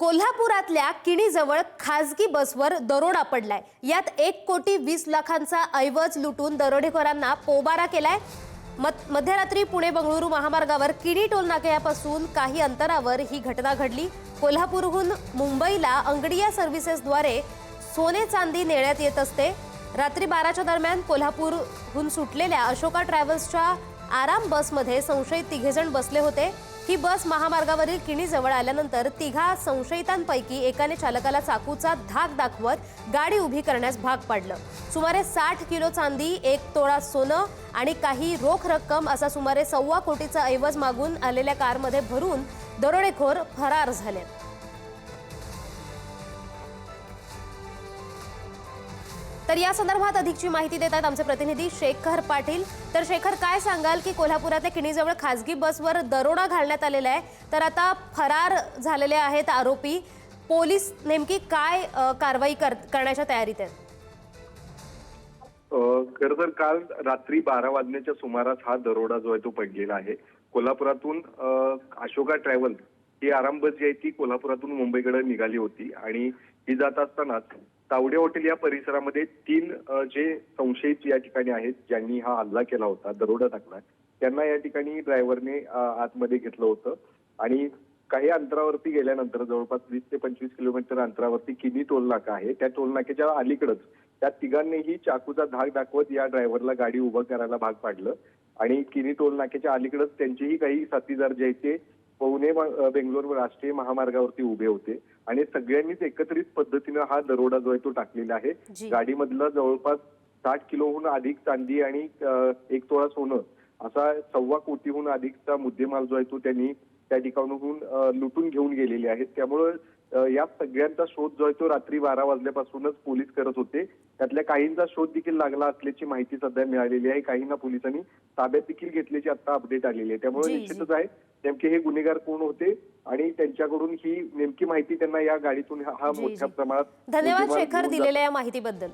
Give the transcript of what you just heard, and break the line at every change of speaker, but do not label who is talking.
कोल्हापुरातल्या किणीजवळ खासगी बसवर दरोडा पडलाय। यात 1,20,00,000चा ऐवज लुटून दरोडेखोरांना पोबारा केलाय। मध्यरात्री पुणे बंगळुरू महामार्गावर किणी टोल नाक्यापासून काही अंतरावर ही घटना घडली। कोल्हापूरहून मुंबईला अंगडिया सर्व्हिसेसद्वारे सोने चांदी नेण्यात येत असते। रात्री 12च्या दरम्यान कोल्हापूरहून सुटलेल्या अशोका ट्रॅव्हल्सच्या आराम बसमध्ये संशयित 3 जण बसले होते। ही बस महामार्गावरील किणीजवळ आल्यानंतर 3 संशयितांपैकी एकाने चालकाला चाकूचा धाक दाखवत गाडी उभी करण्यास भाग पाडलं। सुमारे 60 किलो चांदी, 1 तोळा सोनं आणि काही रोख रक्कम असा सुमारे 1.25 कोटीचा ऐवज मागून आलेल्या कारमध्ये भरून दरोडेखोर फरार झाले। तर या संदर्भात अधिकची माहिती देतात आमचे प्रतिनिधी शेखर पाटील। तर शेखर, काय सांगाल की कोल्हापुरातल्या किणीजवळ खासगी बसवर दरोडा घालण्यात आलेला आहे, तर आता फरार झालेले आहेत आरोपी। पोलीस नेमकी काय कारवाई करण्याच्या तयारीत आहेत?
खरं तर काल रात्री 12 वाजण्याच्या सुमारास हा दरोडा जो आहे तो पडलेला आहे। कोल्हापुरातून अशोका ट्रॅव्हल्स ही आराम बस जी आहे ती कोल्हापुरातून मुंबईकडे निघाली होती आणि ही जात असताना तावडे हॉटेल या परिसरामध्ये 3 जे संशयित या ठिकाणी आहेत, ज्यांनी हा हल्ला केला होता, दरोडा टाकला, त्यांना या ठिकाणी ड्रायव्हरने आतमध्ये घेतलं होतं आणि काही अंतरावरती गेल्यानंतर जवळपास 20 ते 25 किलोमीटर अंतरावरती किणी टोल नाका आहे, त्या टोल नाक्याच्या अलीकडेच त्या तिघांनीही चाकूचा धाक दाखवत या ड्रायव्हरला गाडी उभं करायला भाग पाडलं आणि किणी टोल नाक्याच्या अलीकडेच त्यांचेही काही साथीदार जे आहेत ते पुणे बेंगलोर राष्ट्रीय महामार्गावरती उभे होते आणि सगळ्यांनीच एकत्रित पद्धतीने हा दरोडा जो आहे तो टाकलेला आहे। गाडीमधलं जवळपास 60 किलोहून अधिक चांदी आणि 1 तोळा सोनं असा 1.25 कोटीहून अधिकचा मुद्देमाल जो आहे तो त्यांनी त्या ठिकाणाहून लुटून घेऊन गेलेले आहेत। त्यामुळे या सगळ्यांचा शोध जो आहे तो रात्री 12 वाजल्यापासूनच पोलीस करत होते। त्यातल्या काहींचा शोध देखील लागला असल्याची माहिती सध्या मिळालेली आहे। काहींना पोलिसांनी ताब्यात देखील घेतल्याची आता अपडेट आलेली आहे। त्यामुळे निश्चितच आहे नेमके हे गुन्हेगार कोण होते आणि त्यांच्याकडून ही नेमकी माहिती त्यांना या गाडीतून हा मोठ्या प्रमाणात।
धन्यवाद शेखर दिलेल्या या माहितीबद्दल।